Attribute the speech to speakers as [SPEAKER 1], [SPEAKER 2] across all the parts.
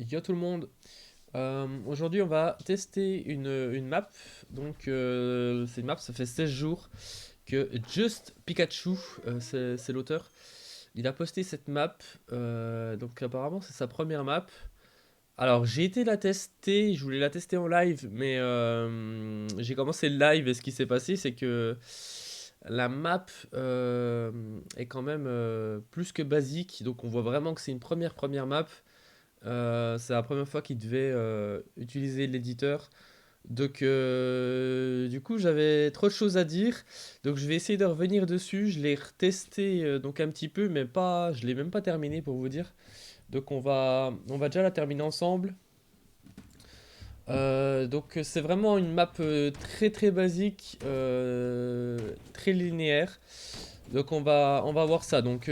[SPEAKER 1] Yo tout le monde. Aujourd'hui on va tester une map. Donc c'est une map, ça fait 16 jours que Just Pikachu, c'est l'auteur, il a posté cette map. Donc apparemment c'est sa première map. Alors j'ai été la tester, je voulais la tester en live, mais j'ai commencé le live et ce qui s'est passé c'est que la map est quand même plus que basique. Donc on voit vraiment que c'est une première map. C'est la première fois qu'il devait utiliser l'éditeur. Donc, du coup, j'avais trop de choses à dire. Donc, je vais essayer de revenir dessus. Je l'ai retesté donc un petit peu, mais pas, je l'ai même pas terminé pour vous dire. Donc, on va déjà la terminer ensemble. Donc, c'est vraiment une map très basique, très linéaire. Donc, on va voir ça. Donc,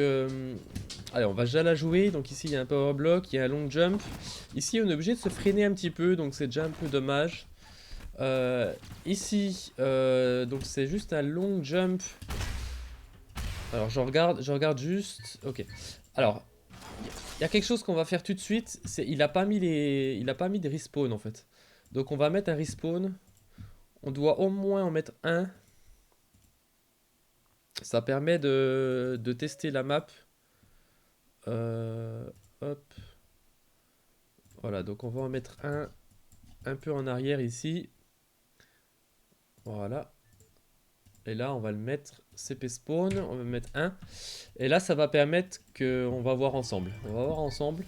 [SPEAKER 1] allez, on va déjà la jouer. Donc ici, il y a un power block, il y a un long jump. Ici, on est obligé de se freiner un petit peu, donc c'est déjà un peu dommage. Ici, donc c'est juste un long jump. Alors je regarde juste. Ok. Alors, il y a quelque chose qu'on va faire tout de suite. C'est il a pas mis des respawns en fait. Donc on va mettre un respawn. On doit au moins en mettre un. Ça permet de tester la map. Hop. Voilà, donc on va en mettre un peu en arrière ici. Voilà. Et là, on va le mettre CP spawn. On va mettre un. Et là, ça va permettre que on va voir ensemble. On va voir ensemble.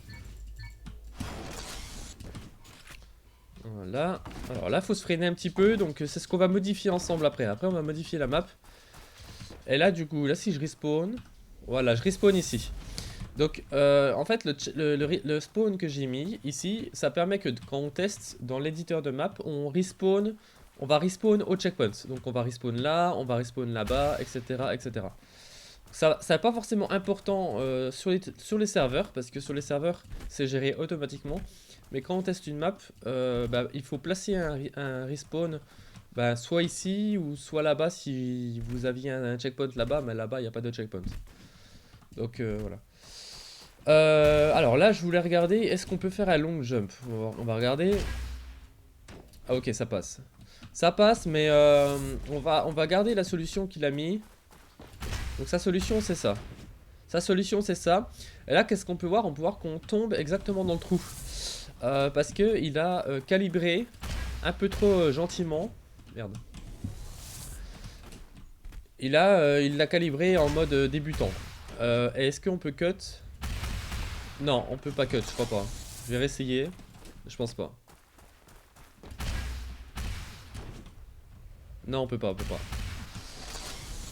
[SPEAKER 1] Voilà. Alors là, faut se freiner un petit peu. Donc, c'est ce qu'on va modifier ensemble après. Après, on va modifier la map. Et là, du coup, là, si je respawn. Voilà, je respawn ici. Donc, en fait, le spawn que j'ai mis ici, ça permet que quand on teste dans l'éditeur de map, on respawn. On va respawn au checkpoint. Donc, on va respawn là, on va respawn là-bas, etc. etc. Ça n'est pas forcément important sur les serveurs, parce que sur les serveurs, c'est géré automatiquement. Mais quand on teste une map, bah, il faut placer un respawn bah, soit ici ou soit là-bas si vous aviez un checkpoint là-bas, mais là-bas, il n'y a pas de checkpoint. Donc voilà. Alors là, je voulais regarder, est-ce qu'on peut faire un long jump? On va regarder. Ah ok, ça passe. Ça passe, mais on va garder la solution qu'il a mis. Donc sa solution, c'est ça. Sa solution, c'est ça. Et là, qu'est-ce qu'on peut voir? On peut voir qu'on tombe exactement dans le trou. Parce que il a calibré un peu trop gentiment. Merde. Il l'a calibré en mode débutant. Et est-ce qu'on peut cut? Non, on peut pas cut, je crois pas. Je vais réessayer. Je pense pas. Non, on peut pas, on peut pas.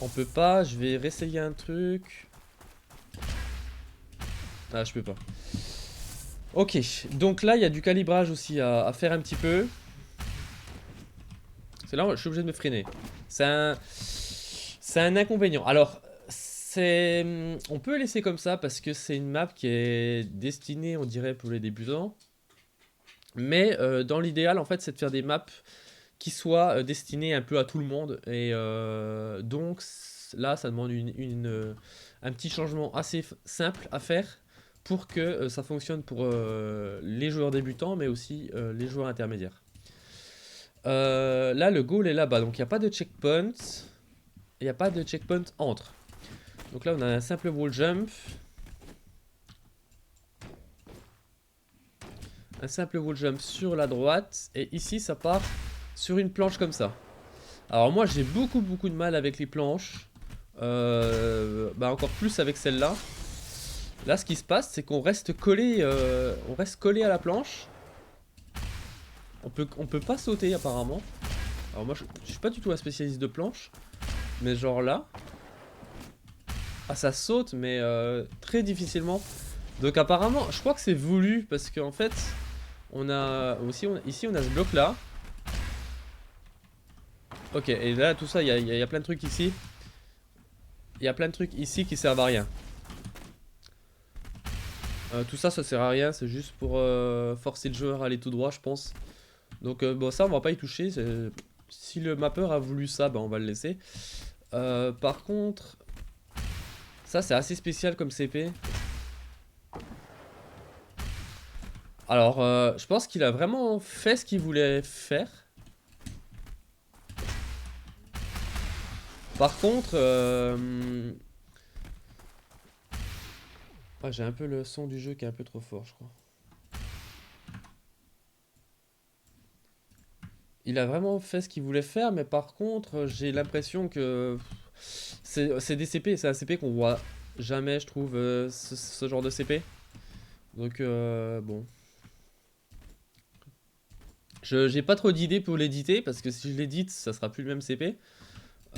[SPEAKER 1] On peut pas, je vais réessayer un truc. Ah, je peux pas. Ok, donc là, il y a du calibrage aussi à faire un petit peu. C'est là, je suis obligé de me freiner. C'est un inconvénient. Alors, on peut laisser comme ça parce que c'est une map qui est destinée, on dirait, pour les débutants. Mais dans l'idéal, en fait, c'est de faire des maps qui soient destinées un peu à tout le monde. Et donc, là, ça demande un petit changement assez simple à faire pour que ça fonctionne pour les joueurs débutants, mais aussi les joueurs intermédiaires. Là, le goal est là-bas, donc il n'y a pas de checkpoint. Il n'y a pas de checkpoint entre. Donc là, on a un simple wall jump. Un simple wall jump sur la droite. Et ici, ça part sur une planche comme ça. Alors moi, j'ai beaucoup de mal avec les planches. Bah encore plus avec celle-là. Là, ce qui se passe, c'est qu'on reste collé, à la planche. On peut pas sauter apparemment. Alors moi, je suis pas du tout un spécialiste de planche. Mais genre là, ah ça saute, mais très difficilement. Donc apparemment, je crois que c'est voulu parce qu'en fait, ici on a ce bloc là. Ok, et là tout ça, il y a plein de trucs ici. Il y a plein de trucs ici qui servent à rien. Tout ça, ça sert à rien, c'est juste pour forcer le joueur à aller tout droit, je pense. Donc bon, ça on va pas y toucher. Si le mapper a voulu ça, bah on va le laisser. Par contre, ça c'est assez spécial comme CP. Alors, je pense qu'il a vraiment fait ce qu'il voulait faire. Par contre, ah, j'ai un peu le son du jeu qui est un peu trop fort, je crois. Il a vraiment fait ce qu'il voulait faire, mais par contre, j'ai l'impression que c'est des CP, c'est un CP qu'on voit jamais, je trouve, ce genre de CP. Donc, bon. J'ai pas trop d'idées pour l'éditer, parce que si je l'édite, ça sera plus le même CP.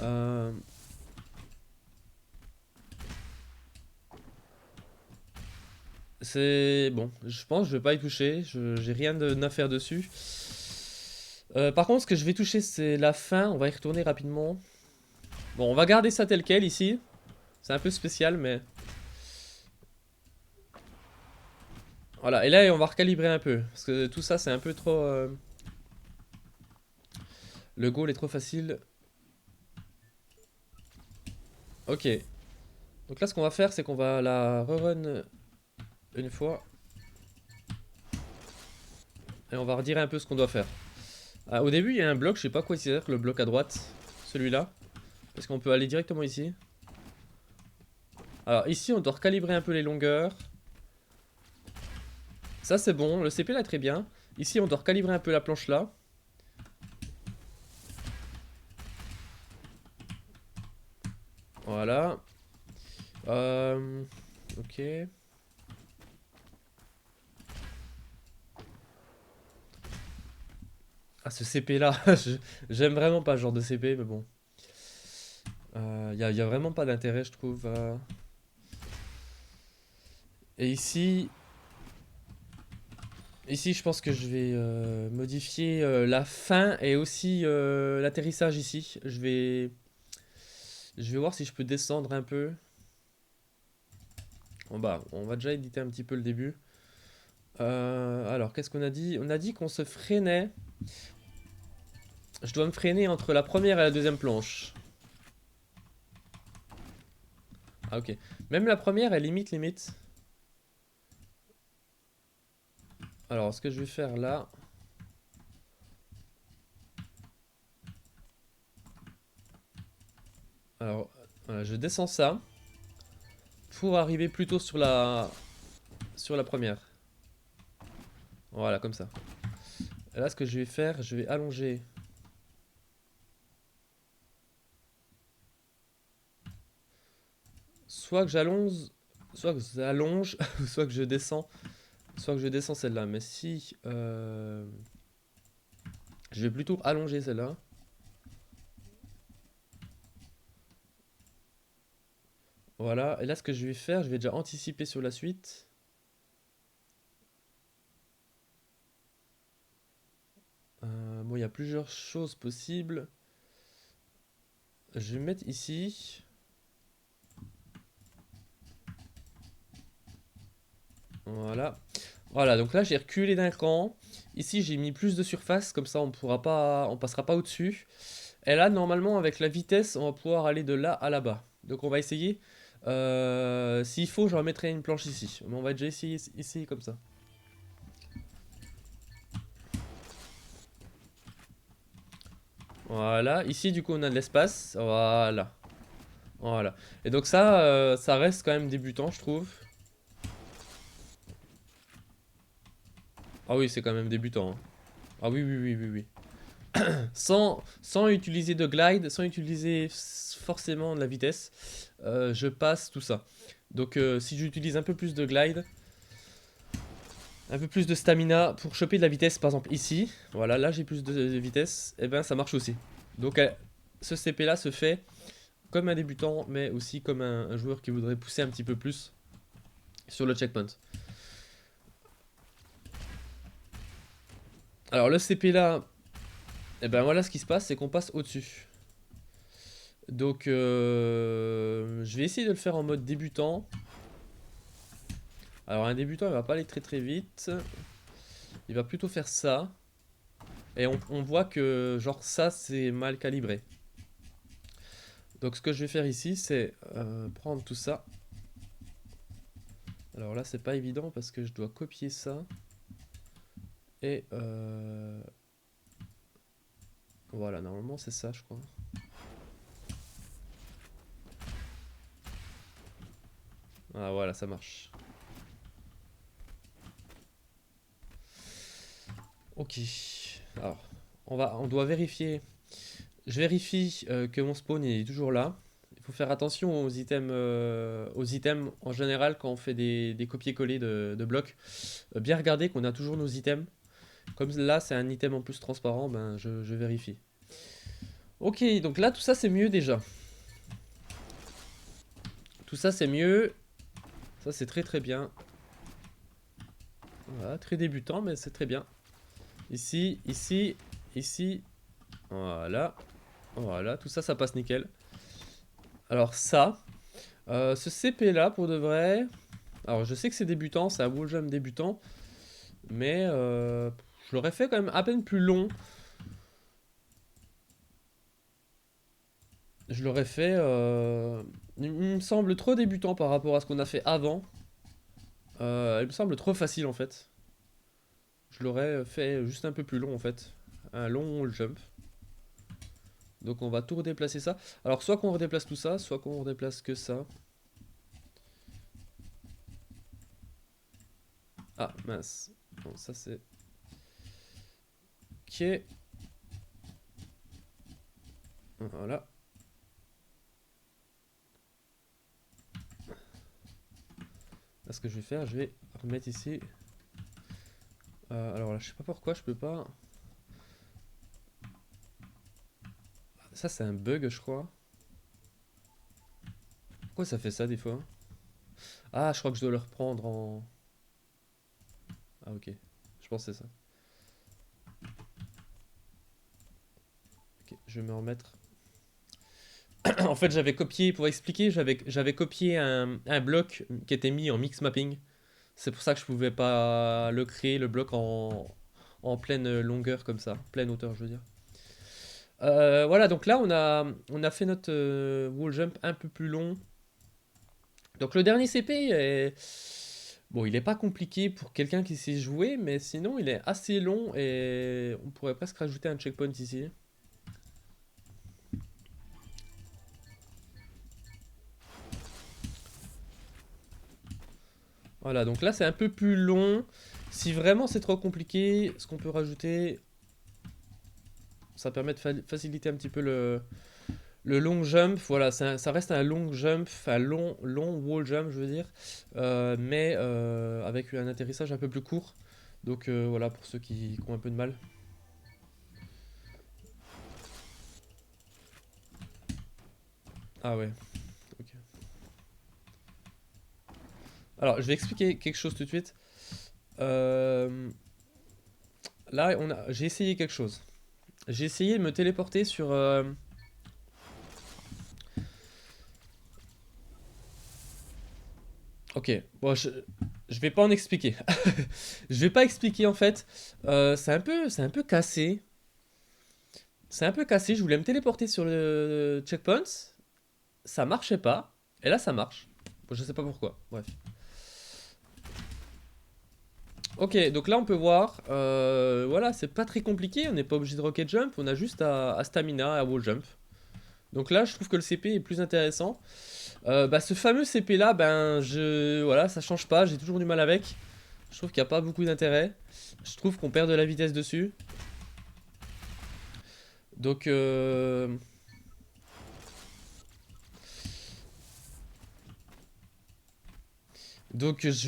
[SPEAKER 1] Euh, c'est bon, je pense que je vais pas y toucher, j'ai rien à faire dessus. Par contre, ce que je vais toucher, c'est la fin, on va y retourner rapidement. Bon, on va garder ça tel quel ici. C'est un peu spécial, mais... Voilà, et là, on va recalibrer un peu. Parce que tout ça, c'est un peu trop... Le goal est trop facile. Ok. Donc là, ce qu'on va faire, c'est qu'on va la rerun une fois. Et on va redire un peu ce qu'on doit faire. Ah, au début, il y a un bloc, je sais pas quoi c'est, le bloc à droite. Celui-là. Parce qu'on peut aller directement ici. Alors ici, on doit recalibrer un peu les longueurs. Ça, c'est bon. Le CP là, très bien. Ici, on doit recalibrer un peu la planche là. Voilà. Ok. Ah, ce CP là, j'aime vraiment pas ce genre de CP, mais bon. Y a vraiment pas d'intérêt, je trouve. Et ici, je pense que je vais modifier la fin et aussi l'atterrissage ici. Je vais voir si je peux descendre un peu. Bon bah, on va déjà éditer un petit peu le début. Alors, qu'est-ce qu'on a dit? On a dit qu'on se freinait. Je dois me freiner entre la première et la deuxième planche. Ah ok. Même la première, elle limite. Alors, ce que je vais faire là... Alors, voilà, je descends ça pour arriver plutôt sur la première. Voilà, comme ça. Et là, ce que je vais faire, je vais allonger. Soit que j'allonge, soit que j'allonge, soit que je descends, soit que je descends celle-là. Mais si je vais plutôt allonger celle-là. Voilà. Et là, ce que je vais faire, je vais déjà anticiper sur la suite. Bon, il y a plusieurs choses possibles. Je vais mettre ici. Voilà. Voilà, donc là j'ai reculé d'un cran. Ici j'ai mis plus de surface, comme ça on passera pas au-dessus. Et là normalement avec la vitesse on va pouvoir aller de là à là-bas. Donc on va essayer. S'il faut je remettrai une planche ici. Mais on va déjà essayer comme ça. Voilà, ici du coup on a de l'espace. Voilà. Voilà. Et donc ça, ça reste quand même débutant je trouve. Ah oui c'est quand même débutant, hein. Ah oui. Sans utiliser de glide, sans utiliser forcément de la vitesse, je passe tout ça. Donc si j'utilise un peu plus de glide, un peu plus de stamina pour choper de la vitesse, par exemple ici, voilà, là j'ai plus de vitesse, et ben ça marche aussi. Donc ce CP là se fait comme un débutant, mais aussi comme un joueur qui voudrait pousser un petit peu plus sur le checkpoint. Alors le CP là, et ben voilà ce qui se passe, c'est qu'on passe au-dessus. Donc je vais essayer de le faire en mode débutant. Alors un débutant il va pas aller très vite. Il va plutôt faire ça. Et on voit que genre ça c'est mal calibré. Donc ce que je vais faire ici c'est prendre tout ça. Alors là c'est pas évident parce que je dois copier ça. Et voilà, normalement c'est ça, je crois. Ah voilà, ça marche. Ok. Alors, on doit vérifier. Je vérifie que mon spawn est toujours là. Il faut faire attention aux items en général quand on fait des copier-coller de blocs. Bien regarder qu'on a toujours nos items. Comme là, c'est un item en plus transparent, ben je vérifie. Ok, donc là, tout ça c'est mieux déjà. Tout ça c'est mieux. Ça c'est très très bien. Voilà, très débutant, mais c'est très bien. Ici, ici, ici. Voilà. Voilà, tout ça, ça passe nickel. Alors ça, ce CP là, pour de vrai... Alors je sais que c'est débutant, c'est un wall jump débutant. Mais je l'aurais fait quand même à peine plus long. Je l'aurais fait... il me semble trop débutant par rapport à ce qu'on a fait avant. Il me semble trop facile en fait. Je l'aurais fait juste un peu plus long en fait. Un long wall jump. Donc on va tout redéplacer ça. Alors soit qu'on redéplace tout ça, soit qu'on redéplace que ça. Ah mince. Bon, ça c'est... Ok. Voilà. Là ce que je vais faire, je vais remettre ici. Alors là, je sais pas pourquoi je peux pas... Ça c'est un bug je crois. Pourquoi ça fait ça des fois? Ah, je crois que je dois le reprendre en... Ah ok, je pense que c'est ça. Ok, je vais me remettre. En fait, j'avais copié, pour expliquer, j'avais copié un bloc qui était mis en mix mapping. C'est pour ça que je pouvais pas le créer, le bloc en pleine longueur comme ça, pleine hauteur je veux dire. Voilà, donc là on a fait notre wall jump un peu plus long. Donc le dernier CP est... Bon, il est pas compliqué pour quelqu'un qui sait jouer, mais sinon il est assez long et on pourrait presque rajouter un checkpoint ici. Voilà, donc là c'est un peu plus long. Si vraiment c'est trop compliqué, ce qu'on peut rajouter, ça permet de faciliter un petit peu le long jump. Voilà, ça reste un long jump, un long wall jump, je veux dire, mais avec un atterrissage un peu plus court. Donc voilà, pour ceux qui ont un peu de mal. Ah ouais, ok. Alors, je vais expliquer quelque chose tout de suite. Euh, Là, j'ai essayé quelque chose. J'ai essayé de me téléporter sur... Ok, bon, je vais pas en expliquer. Je vais pas expliquer en fait. C'est un peu cassé. C'est un peu cassé. Je voulais me téléporter sur le checkpoint. Ça marchait pas. Et là, ça marche. Bon, je sais pas pourquoi. Bref. Ok, donc là, on peut voir. Voilà, c'est pas très compliqué. On n'est pas obligé de rocket jump. On a juste à stamina, à wall jump. Donc là, je trouve que le CP est plus intéressant. Bah, ce fameux CP là, ben, voilà, ça change pas. J'ai toujours du mal avec. Je trouve qu'il n'y a pas beaucoup d'intérêt. Je trouve qu'on perd de la vitesse dessus. Donc, je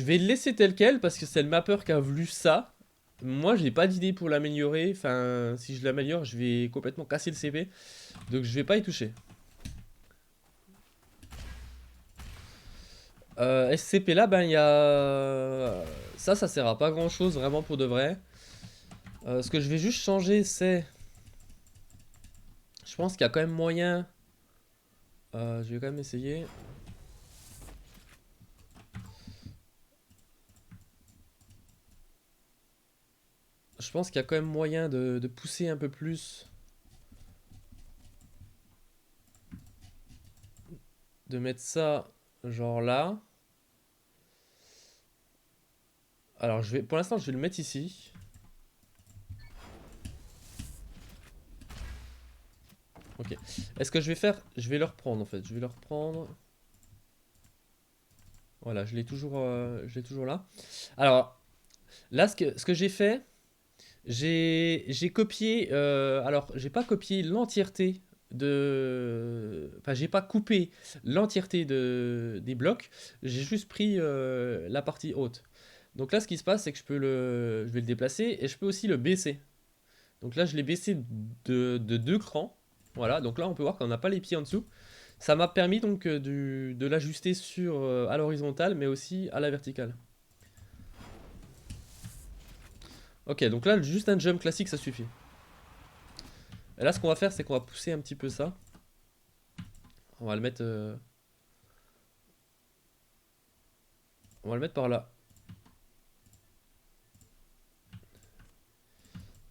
[SPEAKER 1] vais le laisser tel quel parce que c'est le mapper qui a voulu ça. Moi, j'ai pas d'idée pour l'améliorer. Enfin, si je l'améliore, je vais complètement casser le CP. Donc, je vais pas y toucher. SCP là, ben, il y a... Ça sert à pas grand chose vraiment pour de vrai. Ce que je vais juste changer, c'est... Je pense qu'il y a quand même moyen... je vais quand même essayer. Je pense qu'il y a quand même moyen de pousser un peu plus. De mettre ça genre là. Alors pour l'instant je vais le mettre ici. Ok. Est-ce que je vais faire... Je vais le reprendre en fait. Je vais le reprendre. Voilà, je l'ai toujours là. Alors, là, ce que j'ai fait, j'ai copié... alors, j'ai pas copié l'entièreté de... Enfin, j'ai pas coupé l'entièreté des blocs. J'ai juste pris la partie haute. Donc là, ce qui se passe, c'est que je vais le déplacer et je peux aussi le baisser. Donc là, je l'ai baissé de 2 crans. Voilà, donc là, on peut voir qu'on n'a pas les pieds en dessous. Ça m'a permis donc de l'ajuster à l'horizontale, mais aussi à la verticale. Ok, donc là, juste un jump classique, ça suffit. Et là, ce qu'on va faire, c'est qu'on va pousser un petit peu ça. On va le mettre, on va le mettre par là.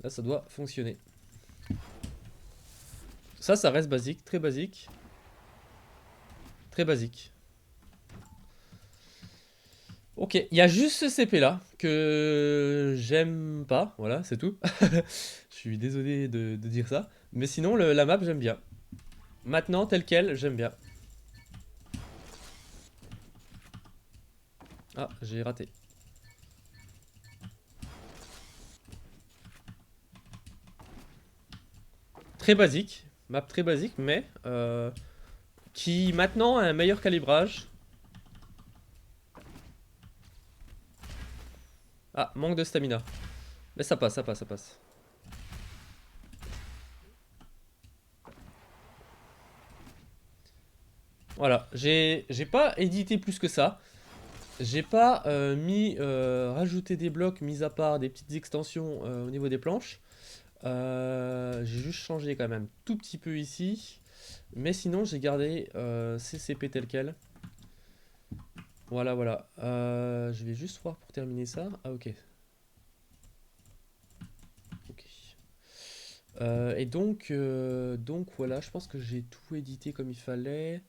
[SPEAKER 1] Là, ça doit fonctionner. Ça reste basique, très basique. Très basique. Ok, il y a juste ce CP là que j'aime pas, voilà, c'est tout. Je suis désolé de dire ça. Mais sinon, la map, j'aime bien. Maintenant, tel quel, j'aime bien. Ah, j'ai raté. Très basique, map très basique, mais qui maintenant a un meilleur calibrage. Ah, manque de stamina. Mais ça passe, ça passe, ça passe. Voilà, j'ai pas édité plus que ça. J'ai pas rajouté des blocs, mis à part des petites extensions au niveau des planches. J'ai juste changé quand même tout petit peu ici. Mais sinon, j'ai gardé CCP tel quel. Voilà, voilà. Je vais juste voir pour terminer ça. Ah, ok. Ok. Et donc voilà, je pense que j'ai tout édité comme il fallait.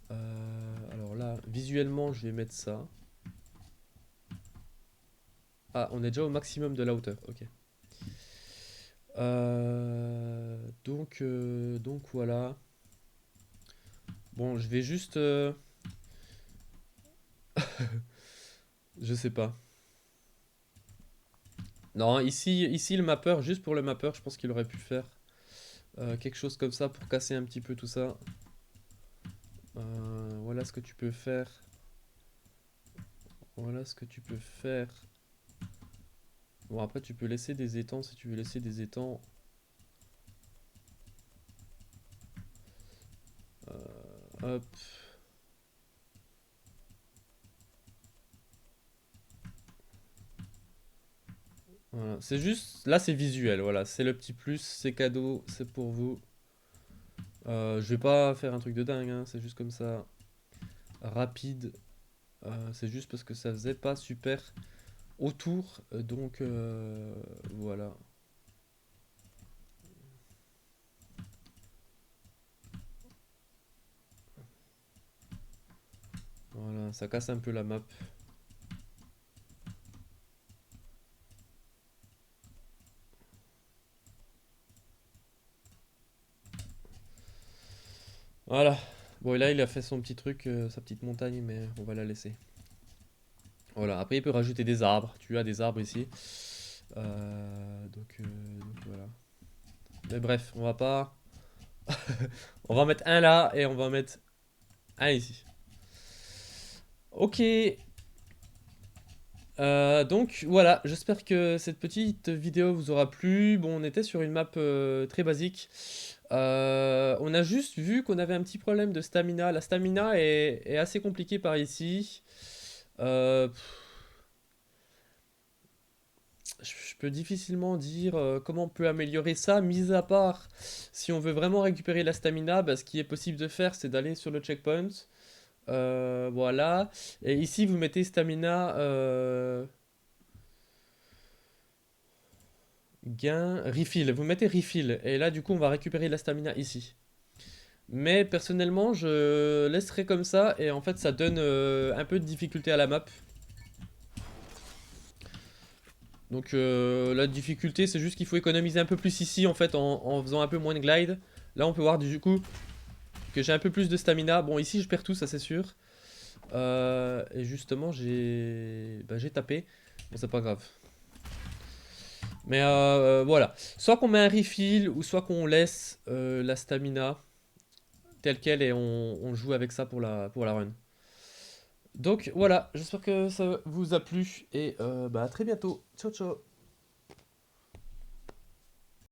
[SPEAKER 1] Alors là, visuellement, je vais mettre ça. Ah, on est déjà au maximum de la hauteur. Ok. Donc voilà. Bon, je vais juste... je sais pas. Non, ici le mapper, juste pour le mapper, je pense qu'il aurait pu faire quelque chose comme ça pour casser un petit peu tout ça. Voilà ce que tu peux faire. Voilà ce que tu peux faire. Bon, après, tu peux laisser des étangs si tu veux laisser des étangs. Hop. Voilà. C'est juste, là c'est visuel, voilà, c'est le petit plus, c'est cadeau, c'est pour vous. Je vais pas faire un truc de dingue, hein, c'est juste comme ça, rapide. C'est juste parce que ça faisait pas super autour, donc voilà. Voilà, ça casse un peu la map. Voilà. Bon, et là il a fait son petit truc, sa petite montagne, mais on va la laisser. Voilà, après il peut rajouter des arbres, tu as des arbres ici. Donc voilà. Mais bref, on va pas... On va en mettre un là et on va en mettre un ici. Ok. Donc voilà, j'espère que cette petite vidéo vous aura plu. Bon, on était sur une map très basique. On a juste vu qu'on avait un petit problème de stamina. La stamina est assez compliquée par ici. Euh, je peux difficilement dire comment on peut améliorer ça, mis à part si on veut vraiment récupérer la stamina, bah, ce qui est possible de faire, c'est d'aller sur le checkpoint. Voilà. Et ici, vous mettez stamina gain, refill. Vous mettez refill. Et là, du coup, on va récupérer la stamina ici. Mais personnellement, je laisserai comme ça. Et en fait, ça donne un peu de difficulté à la map. Donc la difficulté, c'est juste qu'il faut économiser un peu plus ici, en fait, en faisant un peu moins de glide. Là, on peut voir du coup que j'ai un peu plus de stamina. Bon, ici, je perds tout, ça c'est sûr. Et justement, j'ai tapé. Bon, c'est pas grave. Mais voilà. Soit qu'on met un refill, ou soit qu'on laisse la stamina telle quelle et on joue avec ça pour la run. Donc voilà, j'espère que ça vous a plu et à très bientôt. Ciao ciao.